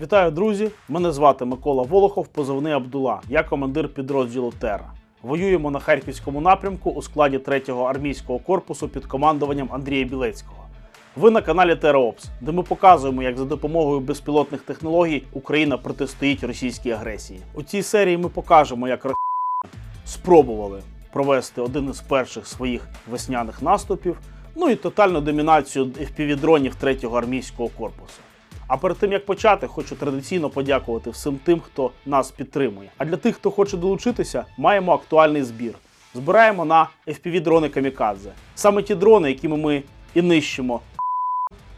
Вітаю, друзі! Мене звати Микола Волохов, позивний Абдула. Я командир підрозділу «Терра». Воюємо на Харківському напрямку у складі 3-го армійського корпусу під командуванням Андрія Білецького. Ви на каналі TerraOps, де ми показуємо, як за допомогою безпілотних технологій Україна протистоїть російській агресії. У цій серії ми покажемо, як росіяни спробували провести один із перших своїх весняних наступів, ну і тотальну домінацію FPV-дронів 3-го армійського корпусу. А перед тим, як почати, хочу традиційно подякувати всім тим, хто нас підтримує. А для тих, хто хоче долучитися, маємо актуальний збір. Збираємо на FPV-дрони Камікадзе. Саме ті дрони, якими ми і нищимо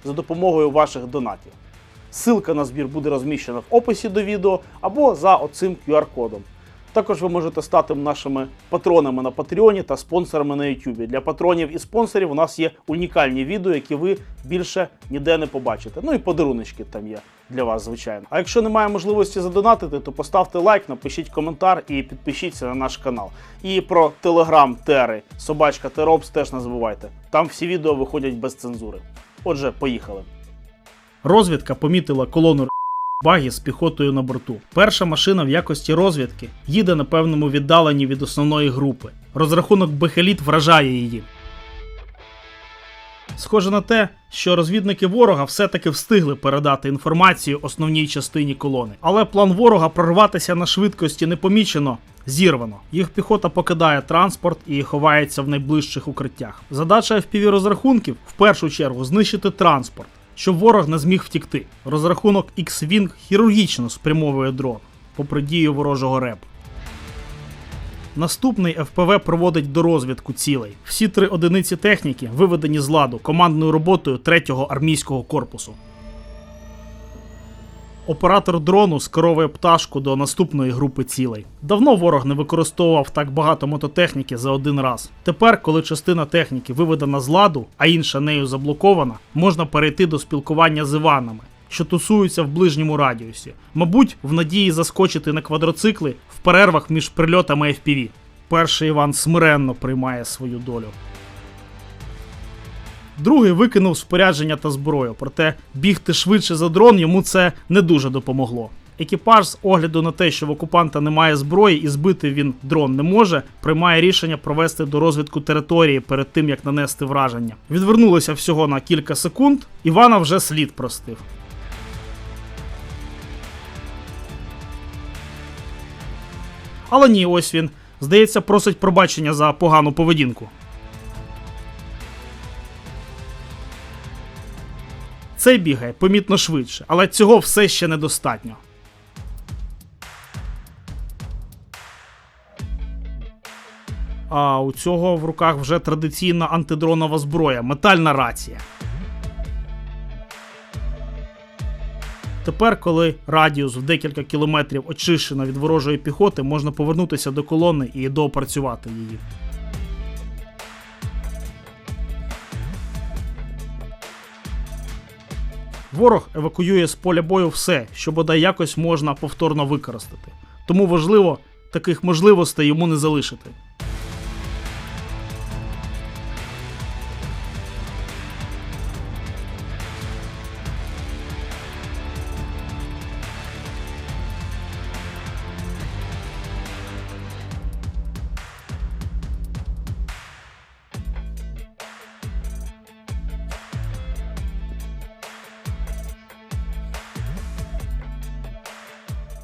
за допомогою ваших донатів. Ссылка на збір буде розміщена в описі до відео або за оцим QR-кодом. Також ви можете стати нашими патронами на Патреоні та спонсорами на YouTube. Для патронів і спонсорів у нас є унікальні відео, які ви більше ніде не побачите. Ну і подаруночки там є для вас, звичайно. А якщо немає можливості задонатити, то поставте лайк, напишіть коментар і підпишіться на наш канал. І про телеграм Терри, @TerraOps теж не забувайте. Там всі відео виходять без цензури. Отже, поїхали. Розвідка помітила колону багі з піхотою на борту. Перша машина в якості розвідки їде на певному віддаленні від основної групи. Розрахунок Бехеліт вражає її. Схоже на те, що розвідники ворога все-таки встигли передати інформацію основній частині колони. Але план ворога прорватися на швидкості непомічено зірвано. Їх піхота покидає транспорт і ховається в найближчих укриттях. Задача FPV-розрахунків в першу чергу знищити транспорт, щоб ворог не зміг втікти. Розрахунок X-Wing хірургічно спрямовує дрон, попри дію ворожого РЕП. Наступний ФПВ проводить дорозвідку цілей. Всі 3 одиниці техніки виведені з ладу командною роботою 3-го армійського корпусу. Оператор дрону скеровує пташку до наступної групи цілей. Давно ворог не використовував так багато мототехніки за один раз. Тепер, коли частина техніки виведена з ладу, а інша нею заблокована, можна перейти до спілкування з Іванами, що тусуються в ближньому радіусі. Мабуть, в надії заскочити на квадроцикли в перервах між прильотами FPV. Перший Іван смиренно приймає свою долю. Другий викинув спорядження та зброю, проте бігти швидше за дрон йому це не дуже допомогло. Екіпаж, з огляду на те, що в окупанта немає зброї і збити він дрон не може, приймає рішення провести дорозвідку території перед тим, як нанести враження. Відвернулося всього на кілька секунд, Івана вже слід простив. Але ні, ось він, здається, просить пробачення за погану поведінку. Цей бігає помітно швидше, але цього все ще недостатньо. А у цього в руках вже традиційна антидронова зброя – метальна рація. Тепер, коли радіус в декілька кілометрів очищено від ворожої піхоти, можна повернутися до колони і доопрацювати її. Ворог евакуює з поля бою все, що бодай якось можна повторно використати. Тому важливо таких можливостей йому не залишити.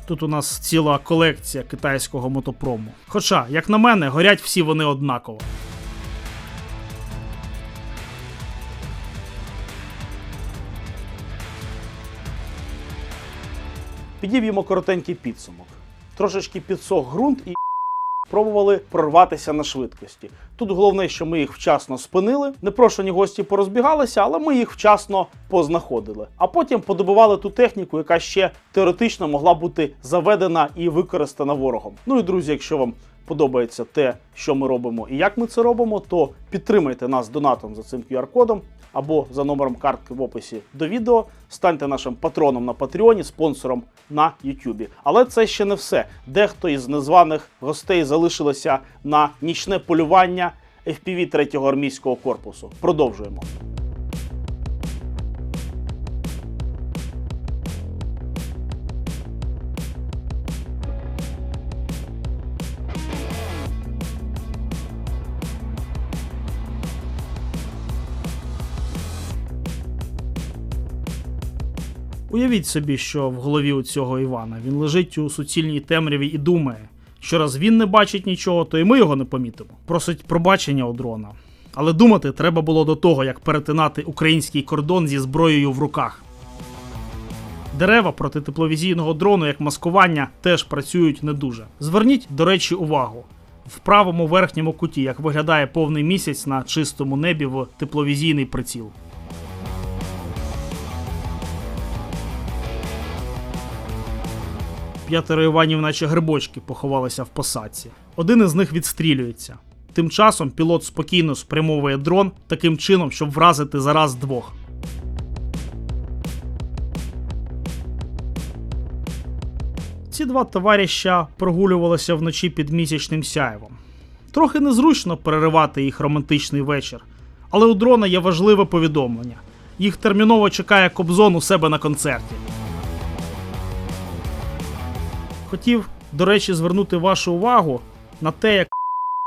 Тут у нас ціла колекція китайського мотопрому. Хоча, як на мене, горять всі вони однаково. Підіб'ємо коротенький підсумок. Трошечки підсох ґрунт і пробували прорватися на швидкості. Тут головне, що ми їх вчасно спинили. Непрошені гості порозбігалися, але ми їх вчасно познаходили. А потім подобували ту техніку, яка ще теоретично могла бути заведена і використана ворогом. Ну і, друзі, якщо вам подобається те, що ми робимо і як ми це робимо, то підтримайте нас донатом за цим QR-кодом або за номером картки в описі до відео. Станьте нашим патроном на Патреоні, спонсором на YouTube. Але це ще не все. Дехто із незваних гостей залишилося на нічне полювання FPV 3-го армійського корпусу. Продовжуємо. Уявіть собі, що в голові у цього Івана. Він лежить у суцільній темряві і думає, що раз він не бачить нічого, то і ми його не помітимо. Просить пробачення у дрона. Але думати треба було до того, як перетинати український кордон зі зброєю в руках. Дерева проти тепловізійного дрону як маскування теж працюють не дуже. Зверніть, до речі, увагу. В правому верхньому куті, як виглядає повний місяць на чистому небі в тепловізійний приціл. П'ятеро Іванів наче грибочки поховалися в посадці. Один із них відстрілюється. Тим часом пілот спокійно спрямовує дрон таким чином, щоб вразити зараз двох. Ці два товариша прогулювалися вночі під місячним сяйвом. Трохи незручно переривати їх романтичний вечір, але у дрона є важливе повідомлення. Їх терміново чекає Кобзон у себе на концерті. Хотів, до речі, звернути вашу увагу на те, як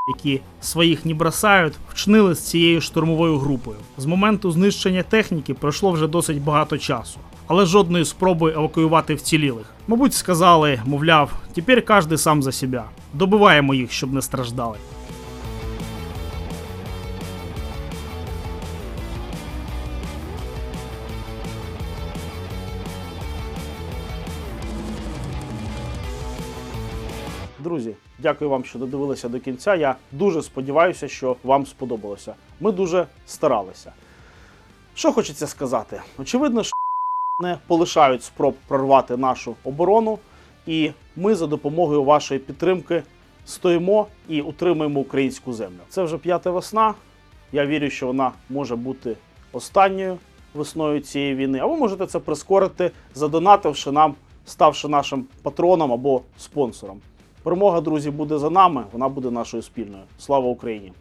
які своїх не бросають, вчинили з цією штурмовою групою. З моменту знищення техніки пройшло вже досить багато часу, але жодної спроби евакуювати вцілілих. Мабуть, сказали, мовляв, тепер кожен сам за себе. Добиваємо їх, щоб не страждали. Друзі, дякую вам, що додивилися до кінця. Я дуже сподіваюся, що вам сподобалося. Ми дуже старалися. Що хочеться сказати? Очевидно, що не полишають спроб прорвати нашу оборону, і ми за допомогою вашої підтримки стоїмо і утримуємо українську землю. Це вже 5-та весна. Я вірю, що вона може бути останньою весною цієї війни. А ви можете це прискорити, задонативши нам, ставши нашим патроном або спонсором. Перемога, друзі, буде за нами, вона буде нашою спільною. Слава Україні!